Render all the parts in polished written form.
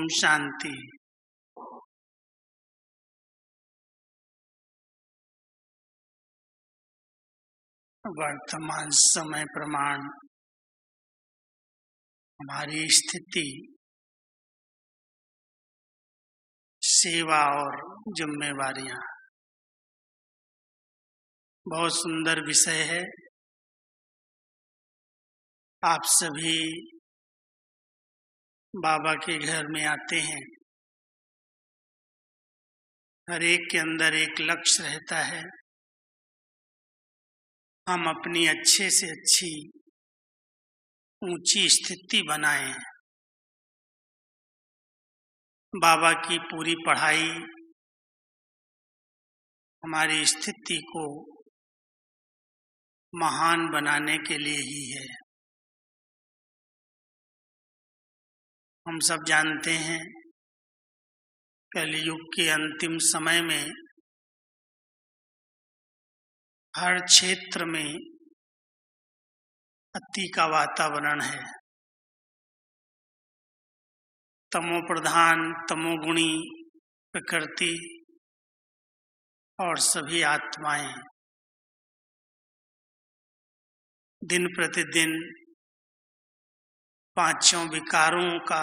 ओम शांति। वर्तमान समय प्रमाण हमारी स्थिति, सेवा और जिम्मेवारियां। बहुत सुंदर विषय है। आप सभी बाबा के घर में आते हैं, हर एक के अंदर एक लक्ष्य रहता है। हम अपनी अच्छे से अच्छी ऊंची स्थिति बनाएं। बाबा की पूरी पढ़ाई हमारी स्थिति को महान बनाने के लिए ही है। हम सब जानते हैं, कलयुग के अंतिम समय में हर क्षेत्र में अति का वातावरण है। तमो प्रधान, तमोगुणी प्रकृति और सभी आत्माएं दिन प्रतिदिन पांचों विकारों का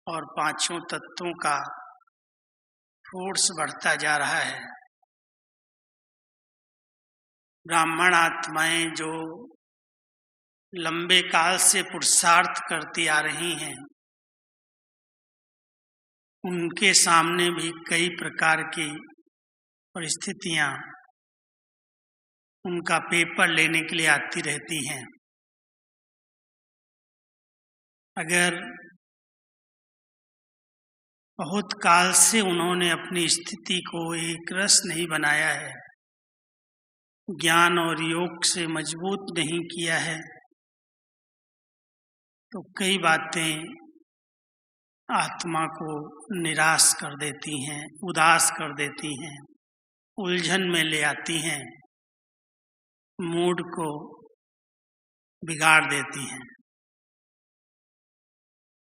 और पांचों तत्वों का फोर्स बढ़ता जा रहा है। ब्राह्मण आत्माएं जो लंबे काल से पुरुषार्थ करती आ रही हैं, उनके सामने भी कई प्रकार की परिस्थितियां उनका पेपर लेने के लिए आती रहती हैं। अगर बहुत काल से उन्होंने अपनी स्थिति को एक रस नहीं बनाया है, ज्ञान और योग से मजबूत नहीं किया है, तो कई बातें आत्मा को निराश कर देती हैं, उदास कर देती हैं, उलझन में ले आती हैं, मूड को बिगाड़ देती हैं।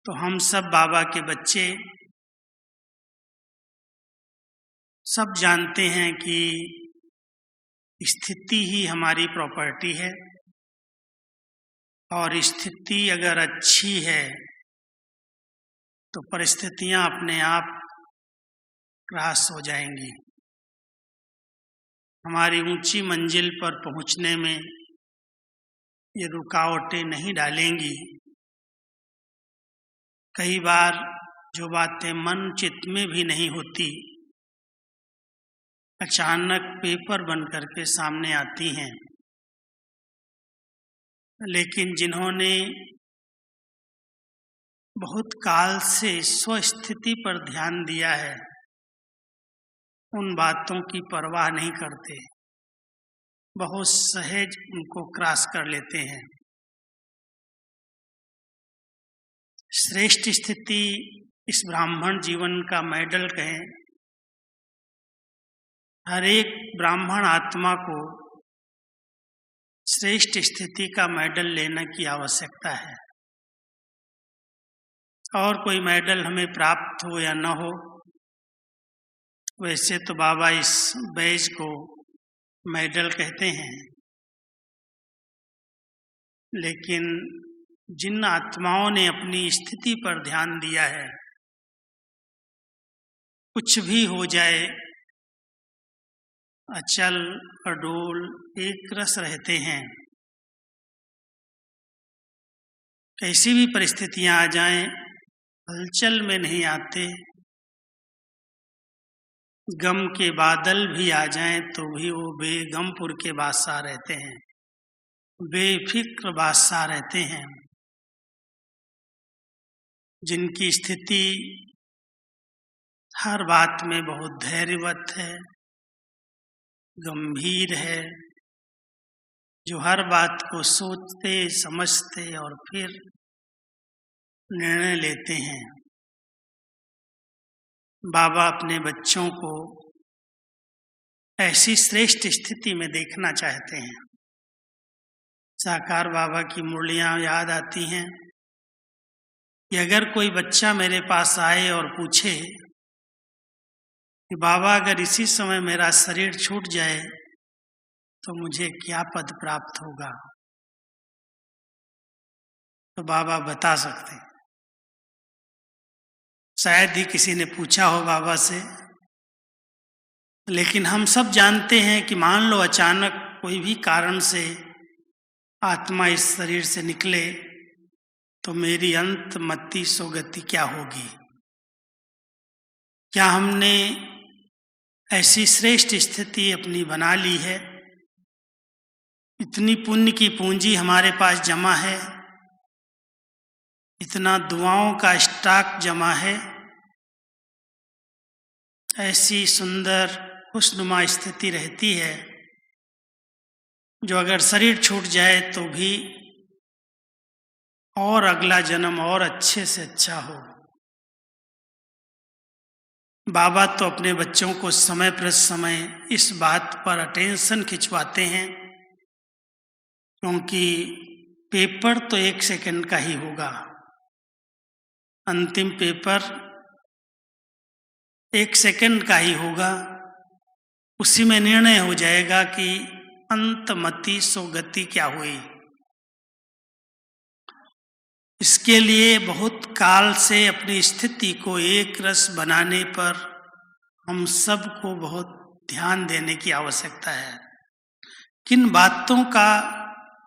तो हम सब बाबा के बच्चे सब जानते हैं कि स्थिति ही हमारी प्रॉपर्टी है, और स्थिति अगर अच्छी है तो परिस्थितियां अपने आप क्रॉस हो जाएंगी। हमारी ऊंची मंजिल पर पहुंचने में ये रुकावटें नहीं डालेंगी। कई बार जो बातें मन चित्त में भी नहीं होती, अचानक पेपर बन करके सामने आती हैं। लेकिन जिन्होंने बहुत काल से स्वस्थिति पर ध्यान दिया है, उन बातों की परवाह नहीं करते, बहुत सहज उनको क्रॉस कर लेते हैं। श्रेष्ठ स्थिति इस ब्राह्मण जीवन का मेडल कहें। हर एक ब्राह्मण आत्मा को श्रेष्ठ स्थिति का मेडल लेने की आवश्यकता है। और कोई मेडल हमें प्राप्त हो या न हो, वैसे तो बाबा इस बैज को मेडल कहते हैं, लेकिन जिन आत्माओं ने अपनी स्थिति पर ध्यान दिया है, कुछ भी हो जाए अचल अडोल एक रस रहते हैं। कैसी भी परिस्थितियां आ जाएं, हलचल में नहीं आते। गम के बादल भी आ जाएं तो भी वो बेगमपुर के बादशाह रहते हैं, बेफिक्र बादशाह रहते हैं। जिनकी स्थिति हर बात में बहुत धैर्यवत है, गंभीर है, जो हर बात को सोचते समझते और फिर निर्णय लेते हैं। बाबा अपने बच्चों को ऐसी श्रेष्ठ स्थिति में देखना चाहते हैं। साकार बाबा की मुरलियां याद आती हैं। कि अगर कोई बच्चा मेरे पास आए और पूछे कि बाबा अगर इसी समय मेरा शरीर छूट जाए तो मुझे क्या पद प्राप्त होगा, तो बाबा बता सकते हैं। शायद ही किसी ने पूछा हो बाबा से, लेकिन हम सब जानते हैं कि मान लो अचानक कोई भी कारण से आत्मा इस शरीर से निकले तो मेरी अंत मति सोगति क्या होगी। क्या हमने ऐसी श्रेष्ठ स्थिति अपनी बना ली है, इतनी पुण्य की पूंजी हमारे पास जमा है, इतना दुआओं का स्टॉक जमा है, ऐसी सुंदर खुशनुमा स्थिति रहती है जो अगर शरीर छूट जाए तो भी और अगला जन्म और अच्छे से अच्छा हो। बाबा तो अपने बच्चों को समय पर समय इस बात पर अटेंशन खिंचवाते हैं, क्योंकि पेपर तो 1 सेकंड का ही होगा। अंतिम पेपर 1 सेकंड का ही होगा। उसी में निर्णय हो जाएगा कि अंत मति सोगति क्या हुई। इसके लिए बहुत काल से अपनी स्थिति को एक रस बनाने पर हम सबको बहुत ध्यान देने की आवश्यकता है। किन बातों का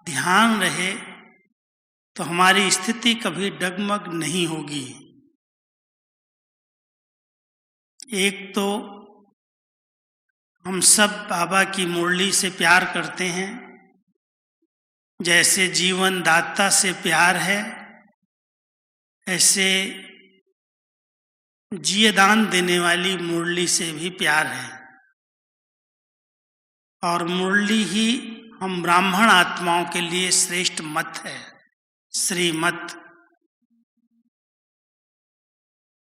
ध्यान रहे तो हमारी स्थिति कभी डगमग नहीं होगी। एक तो हम सब बाबा की मुरली से प्यार करते हैं, जैसे जीवन दाता से प्यार है ऐसे जीवदान देने वाली मुरली से भी प्यार है। और मुरली ही हम ब्राह्मण आत्माओं के लिए श्रेष्ठ मत है, श्रीमत।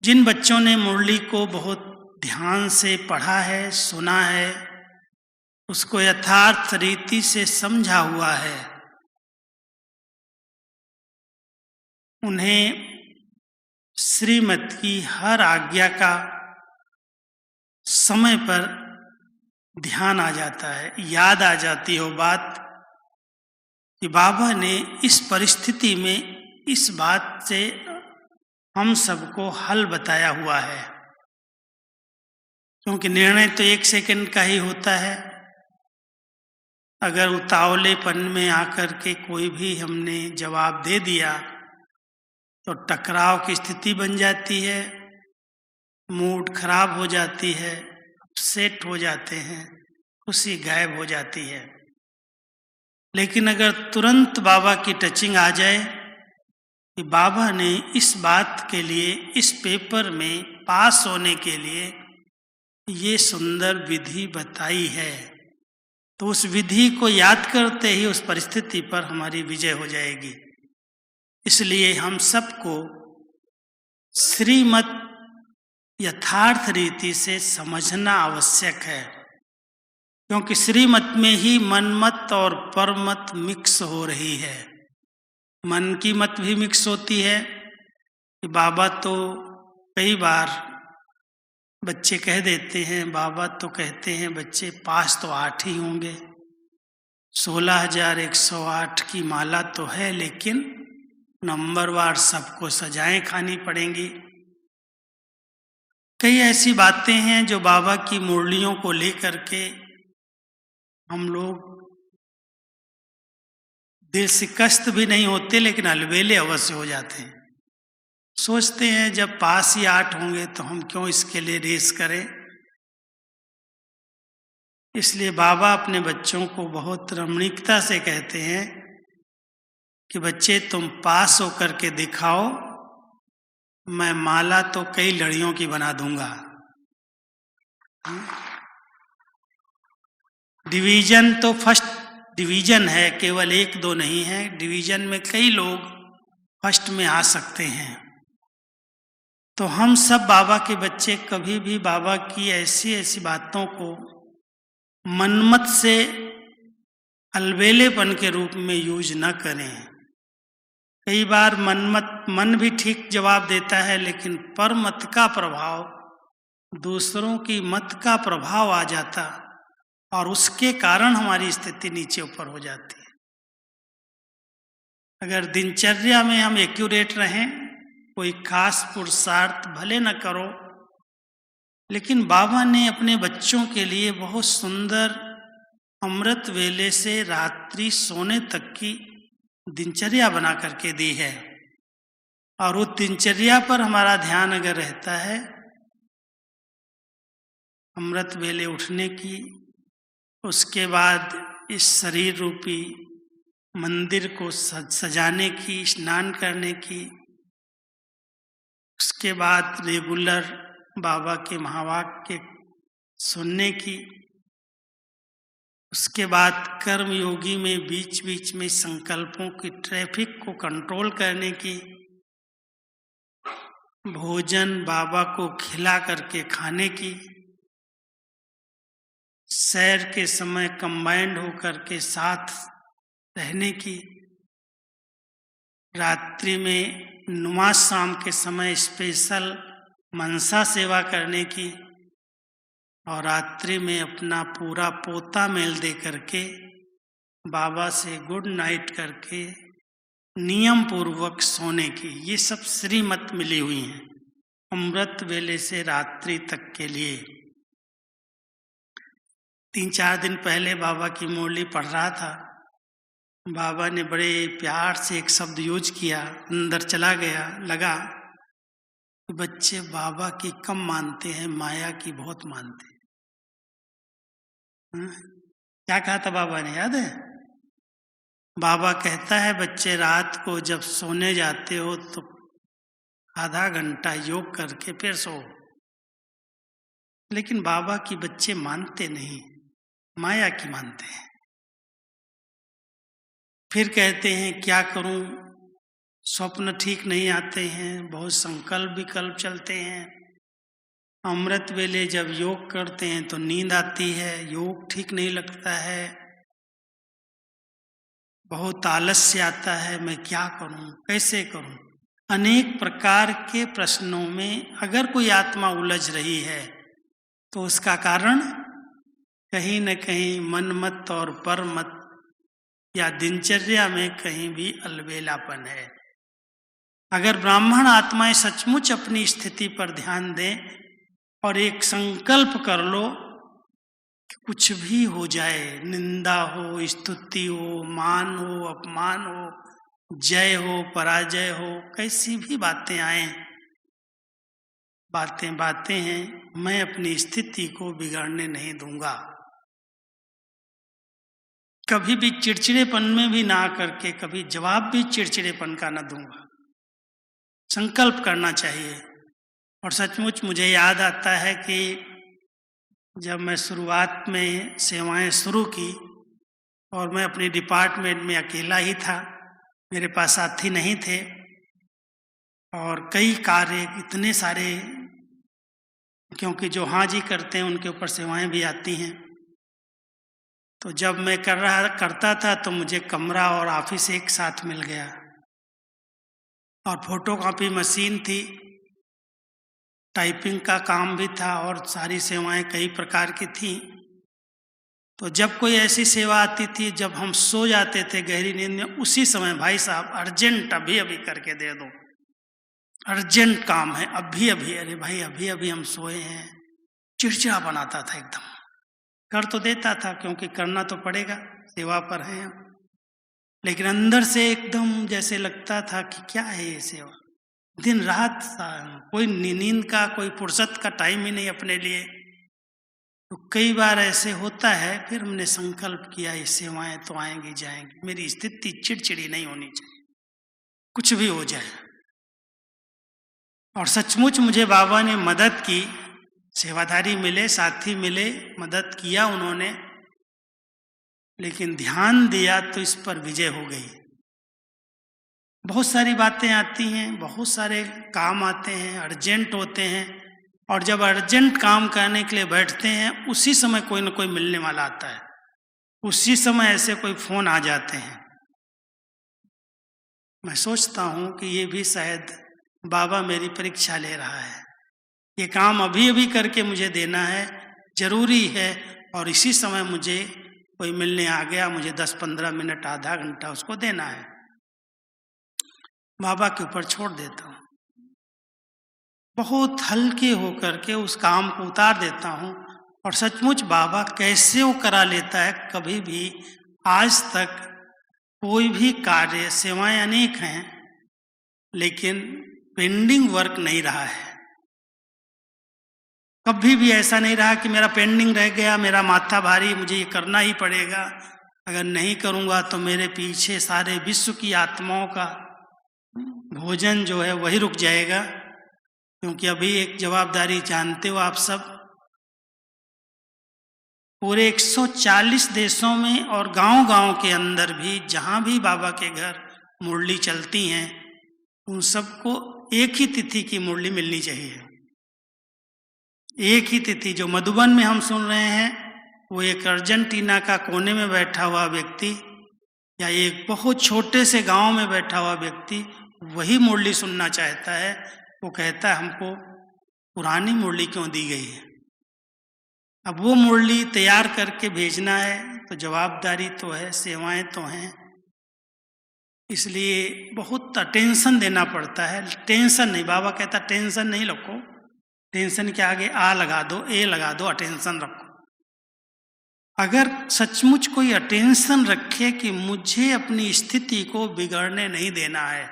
जिन बच्चों ने मुरली को बहुत ध्यान से पढ़ा है, सुना है, उसको यथार्थ रीति से समझा हुआ है, उन्हें श्रीमत की हर आज्ञा का समय पर ध्यान आ जाता है, याद आ जाती हो बात कि बाबा ने इस परिस्थिति में इस बात से हम सबको हल बताया हुआ है। क्योंकि निर्णय तो 1 सेकंड का ही होता है। अगर उतावलेपन में आकर के कोई भी हमने जवाब दे दिया तो टकराव की स्थिति बन जाती है, मूड खराब हो जाती है, अपसेट हो जाते हैं, खुशी गायब हो जाती है। लेकिन अगर तुरंत बाबा की टचिंग आ जाए कि बाबा ने इस बात के लिए, इस पेपर में पास होने के लिए ये सुंदर विधि बताई है, तो उस विधि को याद करते ही उस परिस्थिति पर हमारी विजय हो जाएगी। इसलिए हम सबको श्रीमत यथार्थ रीति से समझना आवश्यक है, क्योंकि श्रीमत में ही मनमत और परमत मिक्स हो रही है। मन की मत भी मिक्स होती है कि बाबा तो कई बार बच्चे कह देते हैं, बाबा तो कहते हैं बच्चे पास तो 8 ही होंगे, 16,108 की माला तो है, लेकिन नंबरवार सबको सजाएं खानी पड़ेंगी। कई ऐसी बातें हैं जो बाबा की मुरलियों को लेकर के हम लोग दिल शिकस्त भी नहीं होते, लेकिन अलबेले अवश्य हो जाते हैं। सोचते हैं जब पास ही 8 होंगे तो हम क्यों इसके लिए रेस करें। इसलिए बाबा अपने बच्चों को बहुत रमणीकता से कहते हैं कि बच्चे तुम पास होकर के दिखाओ, मैं माला तो कई लड़ियों की बना दूंगा। डिवीजन तो फर्स्ट डिवीजन है, केवल 1-2 नहीं है। डिवीजन में कई लोग फर्स्ट में आ सकते हैं। तो हम सब बाबा के बच्चे कभी भी बाबा की ऐसी ऐसी बातों को मनमत से अलबेलेपन के रूप में यूज न करें। कई बार मन भी ठीक जवाब देता है, लेकिन पर मत का प्रभाव, दूसरों की मत का प्रभाव आ जाता और उसके कारण हमारी स्थिति नीचे ऊपर हो जाती है। अगर दिनचर्या में हम एक्यूरेट रहें, कोई खास पुरुषार्थ भले न करो, लेकिन बाबा ने अपने बच्चों के लिए बहुत सुंदर अमृत वेले से रात्रि सोने तक की दिनचर्या बना करके दी है। और उस दिनचर्या पर हमारा ध्यान अगर रहता है, अमृत वेले उठने की, उसके बाद इस शरीर रूपी मंदिर को सजाने की, स्नान करने की, उसके बाद रेगुलर बाबा के महावाक्य सुनने की, उसके बाद कर्म योगी में बीच बीच में संकल्पों की ट्रैफिक को कंट्रोल करने की, भोजन बाबा को खिला करके खाने की, सैर के समय कंबाइंड होकर के साथ रहने की, रात्रि में नमाज शाम के समय स्पेशल मनसा सेवा करने की, और रात्रि में अपना पूरा पोता मेल दे करके बाबा से गुड नाइट करके नियम पूर्वक सोने की। ये सब श्रीमत मिली हुई हैं अमृत वेले से रात्रि तक के लिए। 3-4 दिन पहले बाबा की मुरली पढ़ रहा था, बाबा ने बड़े प्यार से एक शब्द यूज किया, अंदर चला गया, लगा कि बच्चे बाबा की कम मानते हैं, माया की बहुत मानते हैं। क्या कहा था बाबा ने, याद है? बाबा कहता है बच्चे रात को जब सोने जाते हो तो आधा घंटा योग करके फिर सो। लेकिन बाबा की बच्चे मानते नहीं, माया की मानते हैं। फिर कहते हैं क्या करूं, स्वप्न ठीक नहीं आते हैं, बहुत संकल्प विकल्प चलते हैं, अमृत वेले जब योग करते हैं तो नींद आती है, योग ठीक नहीं लगता है, बहुत आलस्य आता है, मैं क्या करूं, कैसे करूं। अनेक प्रकार के प्रश्नों में अगर कोई आत्मा उलझ रही है तो उसका कारण कहीं न कहीं मनमत और परमत या दिनचर्या में कहीं भी अलबेलापन है। अगर ब्राह्मण आत्माएं सचमुच अपनी स्थिति पर ध्यान दें और एक संकल्प कर लो कि कुछ भी हो जाए, निंदा हो, स्तुति हो, मान हो, अपमान हो, जय हो, पराजय हो, कैसी भी बातें आए, बातें बातें हैं, मैं अपनी स्थिति को बिगाड़ने नहीं दूंगा। कभी भी चिड़चिड़ेपन में भी ना करके कभी जवाब भी चिड़चिड़ेपन का ना दूंगा। संकल्प करना चाहिए। और सचमुच मुझे याद आता है कि जब मैं शुरुआत में सेवाएं शुरू की और मैं अपनी डिपार्टमेंट में अकेला ही था, मेरे पास साथी नहीं थे और कई कार्य इतने सारे, क्योंकि जो हाँ जी करते हैं उनके ऊपर सेवाएं भी आती हैं। तो जब मैं करता था तो मुझे कमरा और ऑफिस एक साथ मिल गया और फोटोकॉपी मशीन थी, टाइपिंग का काम भी था और सारी सेवाएं कई प्रकार की थी। तो जब कोई ऐसी सेवा आती थी, जब हम सो जाते थे गहरी नींद में, उसी समय भाई साहब अर्जेंट अभी अभी करके दे दो, अर्जेंट काम है अभी अभी, अरे भाई अभी अभी हम सोए हैं। चिड़चिड़ा बनाता था एकदम। कर तो देता था क्योंकि करना तो पड़ेगा, सेवा पर है हम, लेकिन अंदर से एकदम जैसे लगता था कि क्या है ये सेवा, दिन रात कोई नींद का, कोई फुर्सत का टाइम ही नहीं अपने लिए। तो कई बार ऐसे होता है। फिर हमने संकल्प किया ये सेवाएं तो आएंगी जाएंगी, मेरी स्थिति चिड़चिड़ी नहीं होनी चाहिए, कुछ भी हो जाए। और सचमुच मुझे बाबा ने मदद की, सेवाधारी मिले, साथी मिले, मदद किया उन्होंने, लेकिन ध्यान दिया तो इस पर विजय हो गई। बहुत सारी बातें आती हैं, बहुत सारे काम आते हैं, अर्जेंट होते हैं, और जब अर्जेंट काम करने के लिए बैठते हैं उसी समय कोई ना कोई मिलने वाला आता है, उसी समय ऐसे कोई फोन आ जाते हैं। मैं सोचता हूँ कि ये भी शायद बाबा मेरी परीक्षा ले रहा है। ये काम अभी अभी करके मुझे देना है, जरूरी है, और इसी समय मुझे कोई मिलने आ गया, मुझे 10-15 मिनट, आधा घंटा उसको देना है। बाबा के ऊपर छोड़ देता हूँ, बहुत हल्के होकर के उस काम को उतार देता हूँ। और सचमुच बाबा कैसे वो करा लेता है, कभी भी आज तक कोई भी कार्य, सेवाएं अनेक हैं लेकिन पेंडिंग वर्क नहीं रहा है। कभी भी ऐसा नहीं रहा कि मेरा पेंडिंग रह गया, मेरा माथा भारी, मुझे ये करना ही पड़ेगा, अगर नहीं करूँगा तो मेरे पीछे सारे विश्व की आत्माओं का भोजन जो है वही रुक जाएगा। क्योंकि अभी एक जवाबदारी जानते हो आप सब, पूरे 140 देशों में और गांव-गांव के अंदर भी जहां भी बाबा के घर मुरली चलती हैं, उन सबको एक ही तिथि की मुरली मिलनी चाहिए। एक ही तिथि। जो मधुबन में हम सुन रहे हैं, वो एक अर्जेंटीना का कोने में बैठा हुआ व्यक्ति या एक बहुत छोटे से गांव में बैठा हुआ व्यक्ति वही मुरली सुनना चाहता है। वो कहता है हमको पुरानी मुरली क्यों दी गई है। अब वो मुरली तैयार करके भेजना है तो जवाबदारी तो है, सेवाएं तो हैं, इसलिए बहुत अटेंशन देना पड़ता है। टेंशन नहीं, बाबा कहता टेंशन नहीं रखो, टेंशन के आगे आ लगा दो, ए लगा दो, अटेंशन रखो। अगर सचमुच कोई अटेंशन रखे कि मुझे अपनी स्थिति को बिगड़ने नहीं देना है,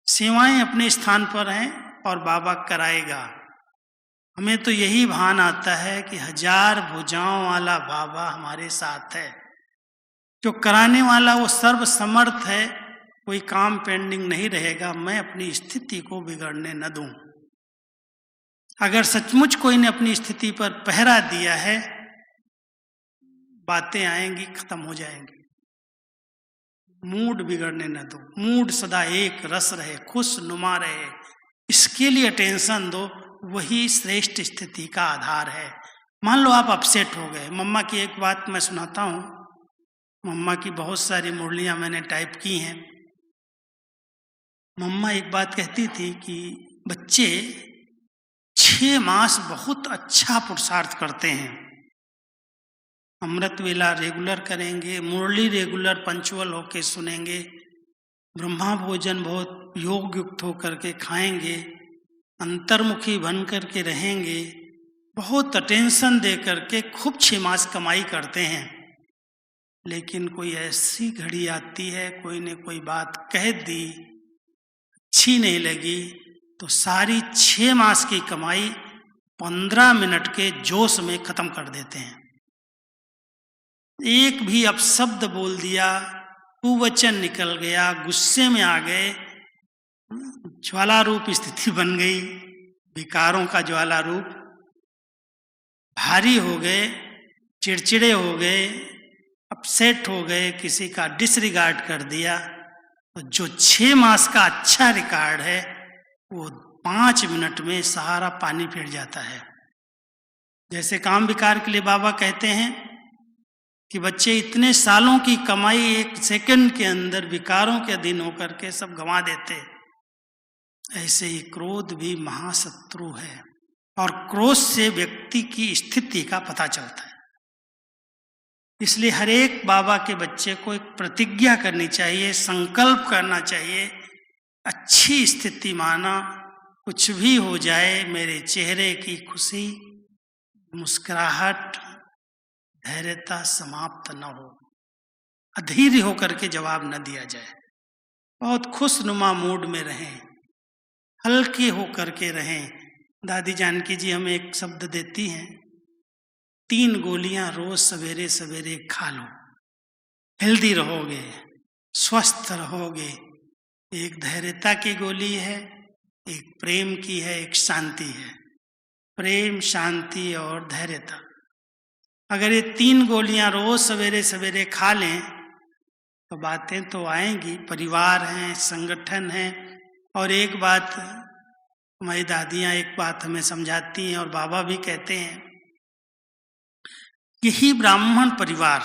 सेवाएं अपने स्थान पर हैं और बाबा कराएगा। हमें तो यही भान आता है कि 1000 भुजाओं वाला बाबा हमारे साथ है, जो कराने वाला वो सर्वसमर्थ है, कोई काम पेंडिंग नहीं रहेगा, मैं अपनी स्थिति को बिगड़ने न दूं। अगर सचमुच कोई ने अपनी स्थिति पर पहरा दिया है, बातें आएंगी, खत्म हो जाएंगी। मूड बिगड़ने न दो, मूड सदा एक रस रहे, खुश नुमा रहे, इसके लिए टेंशन दो, वही श्रेष्ठ स्थिति का आधार है। मान लो आप अपसेट हो गए। मम्मा की एक बात मैं सुनाता हूँ, मम्मा की बहुत सारी मुरलियाँ मैंने टाइप की हैं। मम्मा एक बात कहती थी कि बच्चे 6 मास बहुत अच्छा पुरुषार्थ करते हैं, अमृत वेला रेगुलर करेंगे, मुरली रेगुलर पंचुअल होके सुनेंगे, ब्रह्मा भोजन बहुत योग युक्त होकर के खाएंगे, अंतर्मुखी बन करके रहेंगे, बहुत अटेंशन दे करके खूब 6 मास कमाई करते हैं। लेकिन कोई ऐसी घड़ी आती है, कोई ने कोई बात कह दी, अच्छी नहीं लगी, तो सारी 6 मास की कमाई 15 मिनट के जोश में खत्म कर देते हैं। एक भी अपशब्द बोल दिया, कुवचन निकल गया, गुस्से में आ गए, ज्वाला रूप स्थिति बन गई, विकारों का ज्वाला रूप, भारी हो गए, चिड़चिड़े हो गए, अपसेट हो गए, किसी का डिसरिगार्ड कर दिया, तो जो 6 मास का अच्छा रिकॉर्ड है वो 5 मिनट में सारा पानी फिर जाता है। जैसे काम विकार के लिए बाबा कहते हैं कि बच्चे इतने सालों की कमाई 1 सेकंड के अंदर विकारों के अधीन होकर के सब गंवा देते, ऐसे ही क्रोध भी महाशत्रु है, और क्रोध से व्यक्ति की स्थिति का पता चलता है। इसलिए हर एक बाबा के बच्चे को एक प्रतिज्ञा करनी चाहिए, संकल्प करना चाहिए, अच्छी स्थिति माना, कुछ भी हो जाए मेरे चेहरे की खुशी, मुस्कुराहट, धैर्यता समाप्त न हो, अधीर होकर के जवाब न दिया जाए, बहुत खुशनुमा मूड में रहें, हल्के होकर के रहें। दादी जानकी जी हमें एक शब्द देती हैं, 3 गोलियां रोज सवेरे सवेरे खा लो, हेल्दी रहोगे, स्वस्थ रहोगे। एक धैर्यता की गोली है, एक प्रेम की है, एक शांति है। प्रेम, शांति और धैर्यता, अगर ये 3 गोलियां रोज सवेरे सवेरे खा लें तो बातें तो आएंगी, परिवार हैं, संगठन है। और एक बात हमारी दादियाँ एक बात हमें समझाती हैं और बाबा भी कहते हैं, यही ब्राह्मण परिवार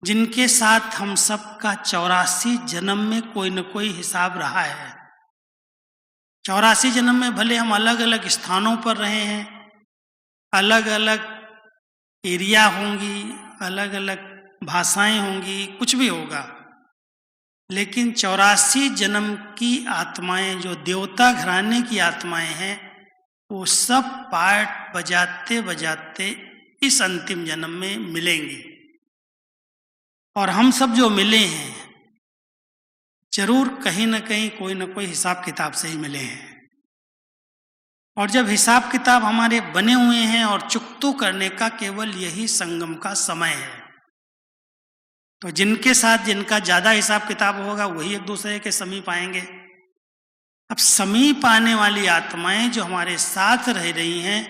जिनके साथ हम सबका 84 जन्म में कोई न कोई हिसाब रहा है। 84 जन्म में भले हम अलग अलग स्थानों पर रहे हैं, अलग अलग एरिया होंगी, अलग अलग भाषाएं होंगी, कुछ भी होगा, लेकिन 84 जन्म की आत्माएं, जो देवता घराने की आत्माएं हैं, वो सब पाठ बजाते बजाते इस अंतिम जन्म में मिलेंगी। और हम सब जो मिले हैं जरूर कहीं न कहीं कोई न कोई हिसाब किताब से ही मिले हैं। और जब हिसाब किताब हमारे बने हुए हैं और चुकतू करने का केवल यही संगम का समय है, तो जिनके साथ जिनका ज़्यादा हिसाब किताब होगा वही एक दूसरे के समीप आएंगे। अब समीप आने वाली आत्माएं जो हमारे साथ रह रही हैं,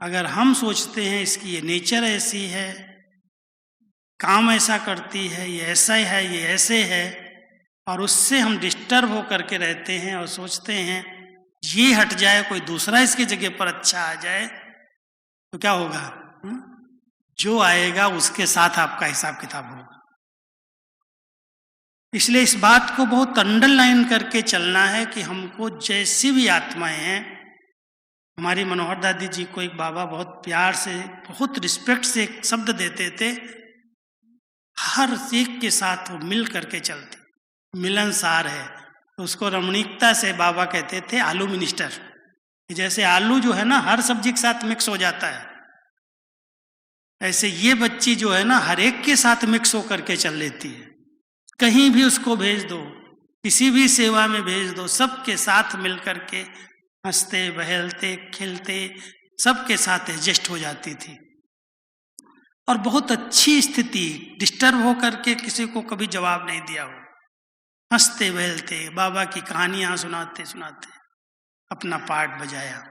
अगर हम सोचते हैं इसकी ये नेचर ऐसी है, काम ऐसा करती है, ये ऐसा है, ये ऐसे है, और उससे हम डिस्टर्ब होकर के रहते हैं और सोचते हैं ये हट जाए, कोई दूसरा इसकी जगह पर अच्छा आ जाए, तो क्या होगा? जो आएगा उसके साथ आपका हिसाब किताब होगा। इसलिए इस बात को बहुत अंडरलाइन करके चलना है कि हमको जैसी भी आत्माएं हैं, हमारी मनोहर दादी जी को एक बाबा बहुत प्यार से, बहुत रिस्पेक्ट से एक शब्द देते थे, हर एक के साथ वो मिल करके चलते, मिलनसार है। तो उसको रमणीकता से बाबा कहते थे आलू मिनिस्टर। जैसे आलू जो है ना हर सब्जी के साथ मिक्स हो जाता है, ऐसे ये बच्ची जो है ना हर एक के साथ मिक्स होकर के चल लेती है। कहीं भी उसको भेज दो, किसी भी सेवा में भेज दो, सबके साथ मिल करके हंसते बहलते खिलते सबके साथ एडजस्ट हो जाती थी। और बहुत अच्छी स्थिति, डिस्टर्ब होकर के किसी को कभी जवाब नहीं दिया हो, हंसते बहलते बाबा की कहानियां सुनाते सुनाते अपना पाठ बजाया।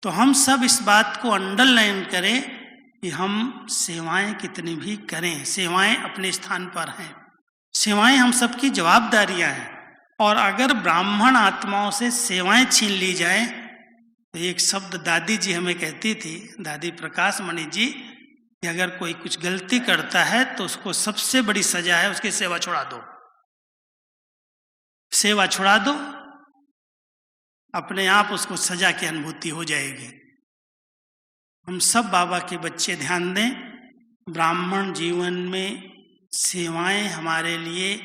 तो हम सब इस बात को अंडरलाइन करें कि हम सेवाएं कितनी भी करें, सेवाएं अपने स्थान पर हैं, सेवाएं हम सबकी जवाबदारियां हैं। और अगर ब्राह्मण आत्माओं से सेवाएं छीन ली जाए, तो एक शब्द दादी जी हमें कहती थी, दादी प्रकाश मणि जी, कि अगर कोई कुछ गलती करता है तो उसको सबसे बड़ी सजा है उसकी सेवा छुड़ा दो। सेवा छुड़ा दो, अपने आप उसको सजा की अनुभूति हो जाएगी। हम सब बाबा के बच्चे ध्यान दें, ब्राह्मण जीवन में सेवाएं हमारे लिए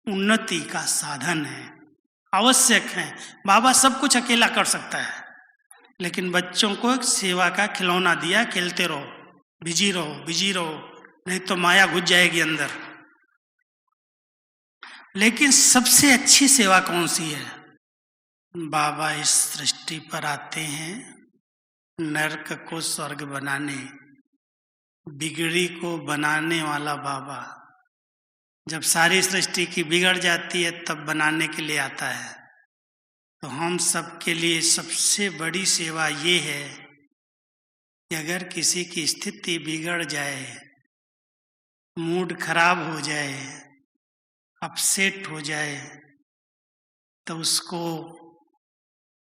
उन्नति का साधन है, आवश्यक है। बाबा सब कुछ अकेला कर सकता है, लेकिन बच्चों को एक सेवा का खिलौना दिया, खेलते रहो, बिजी रहो, बिजी रहो, नहीं तो माया घुस जाएगी अंदर। लेकिन सबसे अच्छी सेवा कौन सी है? बाबा इस सृष्टि पर आते हैं नरक को स्वर्ग बनाने, बिगड़ी को बनाने वाला बाबा जब सारी सृष्टि की बिगड़ जाती है तब बनाने के लिए आता है। तो हम सबके लिए सबसे बड़ी सेवा ये है कि अगर किसी की स्थिति बिगड़ जाए, मूड खराब हो जाए, अपसेट हो जाए, तो उसको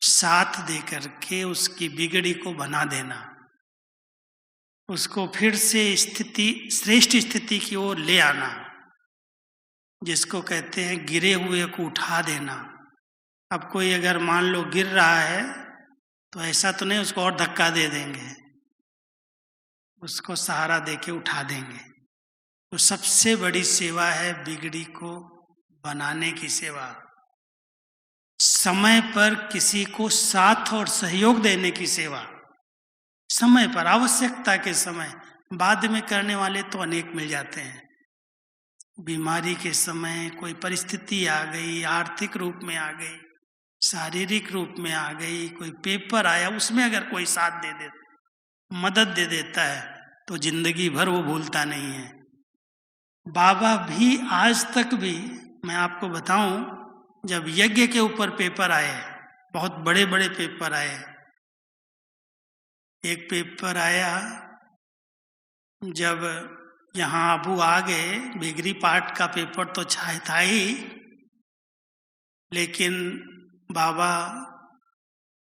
साथ दे करके उसकी बिगड़ी को बना देना, उसको फिर से स्थिति, श्रेष्ठ स्थिति की ओर ले आना, जिसको कहते हैं गिरे हुए को उठा देना। अब कोई अगर मान लो गिर रहा है तो ऐसा तो नहीं उसको और धक्का दे देंगे, उसको सहारा देके उठा देंगे। तो सबसे बड़ी सेवा है बिगड़ी को बनाने की सेवा, समय पर किसी को साथ और सहयोग देने की सेवा, समय पर, आवश्यकता के समय। बाद में करने वाले तो अनेक मिल जाते हैं, बीमारी के समय कोई परिस्थिति आ गई, आर्थिक रूप में आ गई, शारीरिक रूप में आ गई, कोई पेपर आया, उसमें अगर कोई साथ दे दे, मदद दे देता है, तो जिंदगी भर वो भूलता नहीं है। बाबा भी आज तक भी, मैं आपको बताऊं, जब यज्ञ के ऊपर पेपर आए, बहुत बड़े बड़े पेपर आए, एक पेपर आया जब यहाँ अबू आ गए, बिगड़ी पाठ का पेपर तो था ही, लेकिन बाबा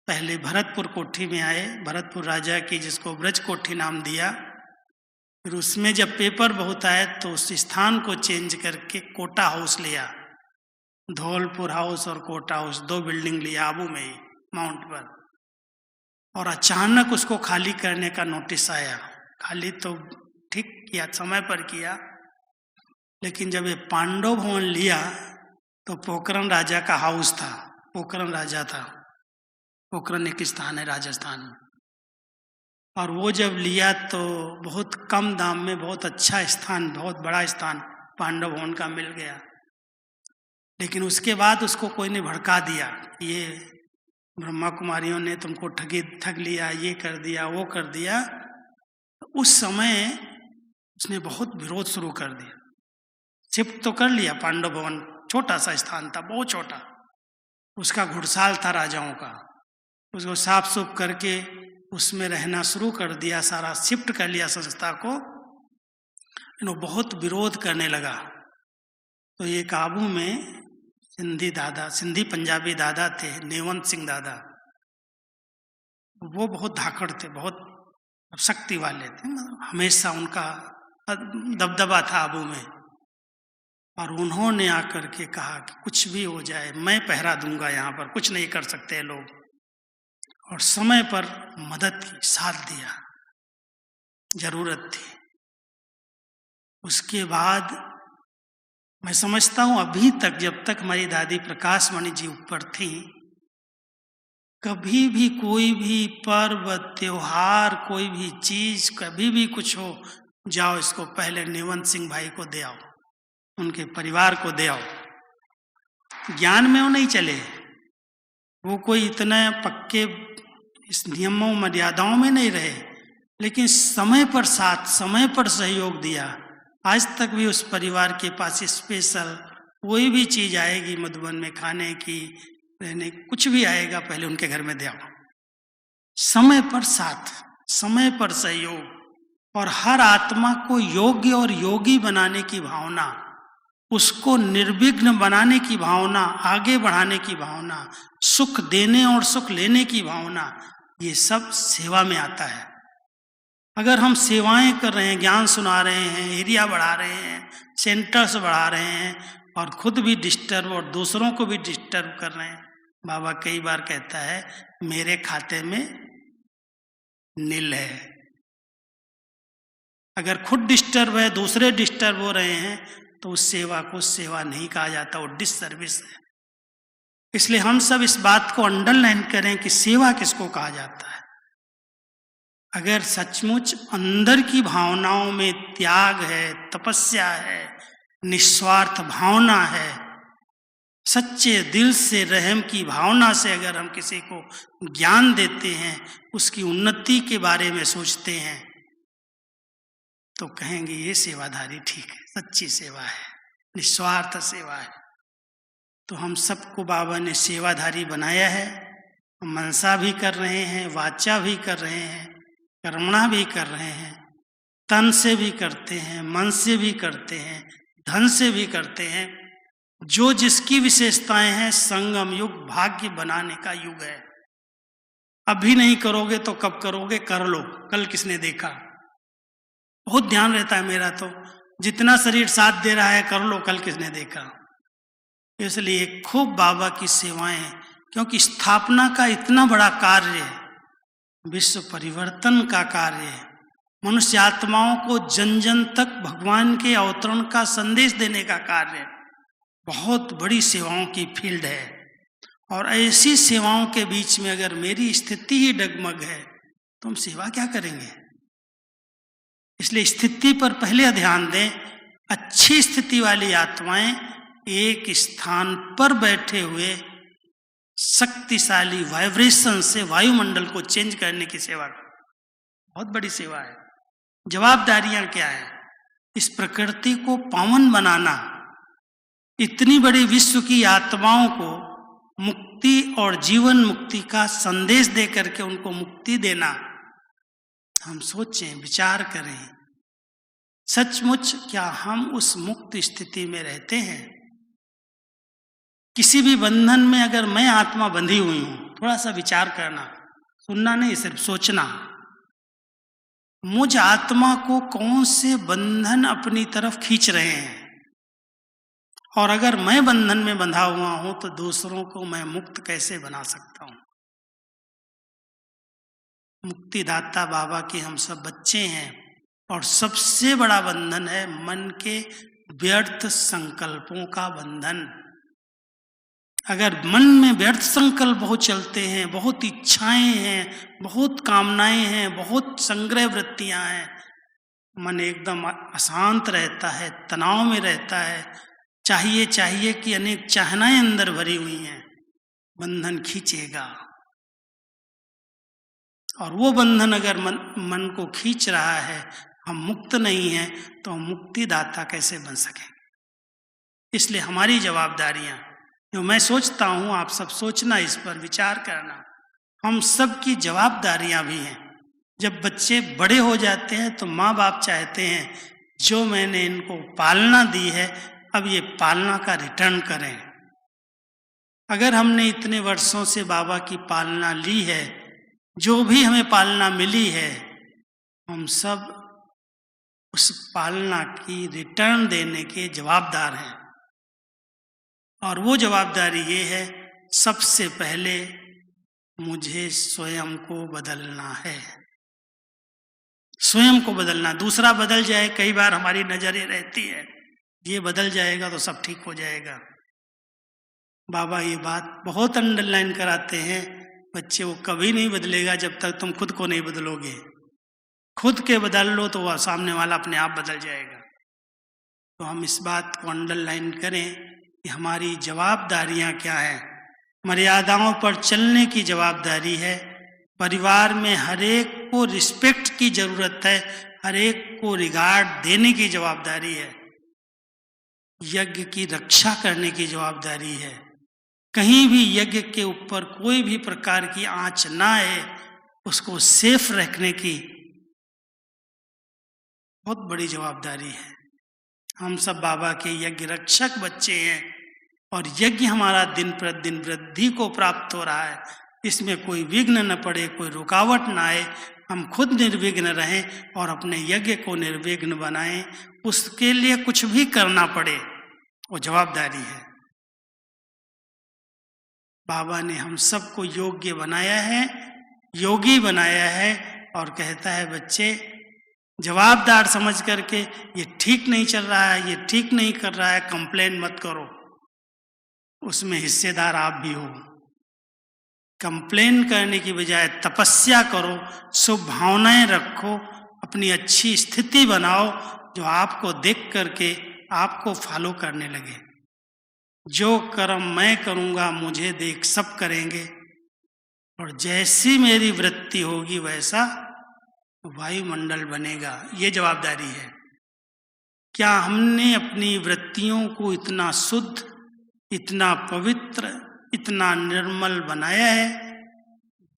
पहले भरतपुर कोठी में आए, भरतपुर राजा की, जिसको ब्रज कोठी नाम दिया, फिर उसमें जब पेपर बहुत आए तो उस स्थान को चेंज करके कोटा हाउस लिया। धौलपुर हाउस और कोटा हाउस 2 बिल्डिंग लिया आबू में ही, माउंट पर। और अचानक उसको खाली करने का नोटिस आया। खाली तो ठीक किया, समय पर किया, लेकिन जब ये पांडव भवन लिया तो पोखरण राजा का हाउस था। पोखरण राजा था, पोखरण एक स्थान है राजस्थान में। और वो जब लिया तो बहुत कम दाम में बहुत अच्छा स्थान, बहुत बड़ा स्थान पांडव भवन का मिल गया। लेकिन उसके बाद उसको कोई ने भड़का दिया, ये ब्रह्मा कुमारियों ने तुमको ठग लिया, ये कर दिया, वो कर दिया। उस समय उसने बहुत विरोध शुरू कर दिया। शिफ्ट तो कर लिया पांडव भवन, छोटा सा स्थान था, बहुत छोटा। उसका घुड़साल था राजाओं का, उसको साफ सुफ करके उसमें रहना शुरू कर दिया, सारा शिफ्ट कर लिया संस्था को। इन्हों बहुत विरोध करने लगा। तो ये काबू में सिंधी पंजाबी दादा थे, नेवंत सिंह दादा। वो बहुत धाकड़ थे, बहुत शक्ति वाले थे, हमेशा उनका दबदबा था आबू में। और उन्होंने आकर के कहा कि कुछ भी हो जाए मैं पहरा दूंगा, यहाँ पर कुछ नहीं कर सकते लोग। और समय पर मदद की, साथ दिया, जरूरत थी। उसके बाद मैं समझता हूँ अभी तक, जब तक हमारी दादी प्रकाश मणि जी ऊपर थी, कभी भी कोई भी पर्व त्योहार, कोई भी चीज, कभी भी कुछ हो, जाओ इसको पहले नेवंत सिंह भाई को दे आओ, उनके परिवार को दे आओ। ज्ञान में वो नहीं चले, वो कोई इतने पक्के इस नियमों मर्यादाओं में नहीं रहे, लेकिन समय पर साथ, समय पर सहयोग दिया। आज तक भी उस परिवार के पास स्पेशल कोई भी चीज आएगी मधुबन में, खाने की, रहने, कुछ भी आएगा, पहले उनके घर में दे आओ। समय पर साथ, समय पर सहयोग, और हर आत्मा को योग्य और योगी बनाने की भावना, उसको निर्विघ्न बनाने की भावना, आगे बढ़ाने की भावना, सुख देने और सुख लेने की भावना, ये सब सेवा में आता है। अगर हम सेवाएं कर रहे हैं, ज्ञान सुना रहे हैं, एरिया बढ़ा रहे हैं, सेंटर्स बढ़ा रहे हैं, और खुद भी डिस्टर्ब और दूसरों को भी डिस्टर्ब कर रहे हैं, बाबा कई बार कहता है मेरे खाते में नील है। अगर खुद डिस्टर्ब है, दूसरे डिस्टर्ब हो रहे हैं, तो उस सेवा को सेवा नहीं कहा जाता, वो डिससर्विस है। इसलिए हम सब इस बात को अंडरलाइन करें कि सेवा किसको कहा जाता है। अगर सचमुच अंदर की भावनाओं में त्याग है, तपस्या है, निस्वार्थ भावना है, सच्चे दिल से रहम की भावना से अगर हम किसी को ज्ञान देते हैं, उसकी उन्नति के बारे में सोचते हैं, तो कहेंगे ये सेवाधारी ठीक है, सच्ची सेवा है, निस्वार्थ सेवा है। तो हम सबको बाबा ने सेवाधारी बनाया है। हम मनसा भी कर रहे हैं, वाचा भी कर रहे हैं, कर्मणा भी कर रहे हैं, तन से भी करते हैं, मन से भी करते हैं, धन से भी करते हैं। जो जिसकी विशेषताएं हैं, संगम युग भाग्य बनाने का युग है। अभी नहीं करोगे तो कब करोगे, कर लो, कल किसने देखा। बहुत ध्यान रहता है मेरा, तो जितना शरीर साथ दे रहा है कर लो, कल किसने देखा। इसलिए खूब बाबा की सेवाएं, क्योंकि स्थापना का इतना बड़ा कार्य, विश्व परिवर्तन का कार्य, मनुष्य आत्माओं को जन जन तक भगवान के अवतरण का संदेश देने का कार्य, बहुत बड़ी सेवाओं की फील्ड है। और ऐसी सेवाओं के बीच में अगर मेरी स्थिति ही डगमग है तो हम सेवा क्या करेंगे। इसलिए स्थिति पर पहले ध्यान दें। अच्छी स्थिति वाली आत्माएं एक स्थान पर बैठे हुए शक्तिशाली वाइब्रेशन से वायुमंडल को चेंज करने की सेवा, बहुत बड़ी सेवा है। जवाबदारियां क्या है, इस प्रकृति को पावन बनाना, इतनी बड़ी विश्व की आत्माओं को मुक्ति और जीवन मुक्ति का संदेश दे करके उनको मुक्ति देना। हम सोचें, विचार करें, सचमुच क्या हम उस मुक्त स्थिति में रहते हैं। किसी भी बंधन में अगर मैं आत्मा बंधी हुई हूं, थोड़ा सा विचार करना, सुनना नहीं, सिर्फ सोचना। मुझ आत्मा को कौन से बंधन अपनी तरफ खींच रहे हैं, और अगर मैं बंधन में बंधा हुआ हूं तो दूसरों को मैं मुक्त कैसे बना सकता हूं। मुक्तिदाता बाबा के हम सब बच्चे हैं, और सबसे बड़ा बंधन है मन के व्यर्थ संकल्पों का बंधन। अगर मन में व्यर्थ संकल्प बहुत चलते हैं, बहुत इच्छाएं हैं, बहुत कामनाएं हैं, बहुत संग्रह वृत्तियां हैं, मन एकदम अशांत रहता है, तनाव में रहता है, चाहिए चाहिए कि अनेक चाहनाएं अंदर भरी हुई हैं, बंधन खींचेगा। और वो बंधन अगर मन को खींच रहा है, हम मुक्त नहीं हैं, तो हम मुक्तिदाता कैसे बन सकेंगे। इसलिए हमारी जवाबदारियां, जो मैं सोचता हूं, आप सब सोचना, इस पर विचार करना, हम सब की जवाबदारियां भी हैं। जब बच्चे बड़े हो जाते हैं तो माँ बाप चाहते हैं जो मैंने इनको पालना दी है, अब ये पालना का रिटर्न करें। अगर हमने इतने वर्षों से बाबा की पालना ली है, जो भी हमें पालना मिली है, हम सब उस पालना की रिटर्न देने के जवाबदार हैं। और वो जवाबदारी ये है, सबसे पहले मुझे स्वयं को बदलना है। स्वयं को बदलना, दूसरा बदल जाए, कई बार हमारी नजर ये रहती है ये बदल जाएगा तो सब ठीक हो जाएगा। बाबा ये बात बहुत अंडरलाइन कराते हैं, बच्चे वो कभी नहीं बदलेगा जब तक तुम खुद को नहीं बदलोगे। खुद के बदल लो तो वह सामने वाला अपने आप बदल जाएगा। तो हम इस बात को अंडरलाइन करें कि हमारी जवाबदारियां क्या हैं। मर्यादाओं पर चलने की जवाबदारी है। परिवार में हर एक को रिस्पेक्ट की जरूरत है, हर एक को रिगार्ड देने की जवाबदारी है। यज्ञ की रक्षा करने की जवाबदारी है। कहीं भी यज्ञ के ऊपर कोई भी प्रकार की आंच ना आए, उसको सेफ रखने की बहुत बड़ी जवाबदारी है। हम सब बाबा के यज्ञ रक्षक बच्चे हैं, और यज्ञ हमारा दिन प्रतिदिन वृद्धि को प्राप्त हो रहा है। इसमें कोई विघ्न न पड़े, कोई रुकावट ना आए, हम खुद निर्विघ्न रहें और अपने यज्ञ को निर्विघ्न बनाएं। उसके लिए कुछ भी करना पड़े, वो जवाबदारी है। बाबा ने हम सबको योग्य बनाया है, योगी बनाया है, और कहता है बच्चे जवाबदार समझ करके ये ठीक नहीं चल रहा है, ये ठीक नहीं कर रहा है, कंप्लेन मत करो, उसमें हिस्सेदार आप भी हो। कंप्लेन करने की बजाय तपस्या करो, शुभ भावनाएं रखो, अपनी अच्छी स्थिति बनाओ, जो आपको देख करके आपको फॉलो करने लगे। जो कर्म मैं करूँगा मुझे देख सब करेंगे, और जैसी मेरी वृत्ति होगी वैसा वायुमंडल बनेगा। ये जवाबदारी है। क्या हमने अपनी वृत्तियों को इतना शुद्ध, इतना पवित्र, इतना निर्मल बनाया है,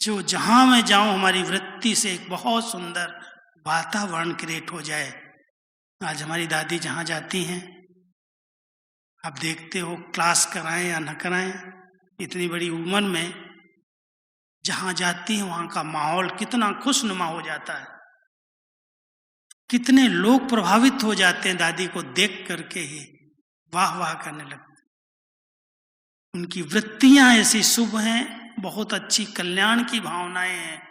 जो जहाँ मैं जाऊँ हमारी वृत्ति से एक बहुत सुंदर वातावरण क्रिएट हो जाए। आज हमारी दादी जहाँ जाती हैं, आप देखते हो, क्लास कराएं या न कराएं, इतनी बड़ी उम्र में जहाँ जाती हैं वहाँ का माहौल कितना खुशनुमा हो जाता है। कितने लोग प्रभावित हो जाते हैं दादी को देख करके ही वाह वाह करने लगते। उनकी वृत्तियां ऐसी शुभ हैं, बहुत अच्छी कल्याण की भावनाएं हैं,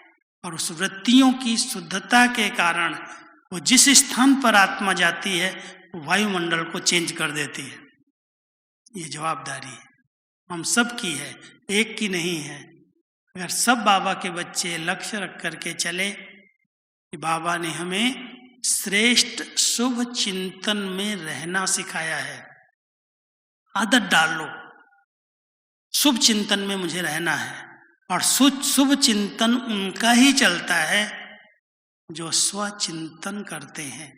और उस वृत्तियों की शुद्धता के कारण वो जिस स्थान पर आत्मा जाती है वो वायुमंडल को चेंज कर देती है। ये जवाबदारी हम सब की है, एक की नहीं है। अगर सब बाबा के बच्चे लक्ष्य रख करके चले कि बाबा ने हमें श्रेष्ठ शुभ चिंतन में रहना सिखाया है, आदत डाल लो, शुभ चिंतन में मुझे रहना है। और शुभ चिंतन उनका ही चलता है जो स्वचिंतन करते हैं,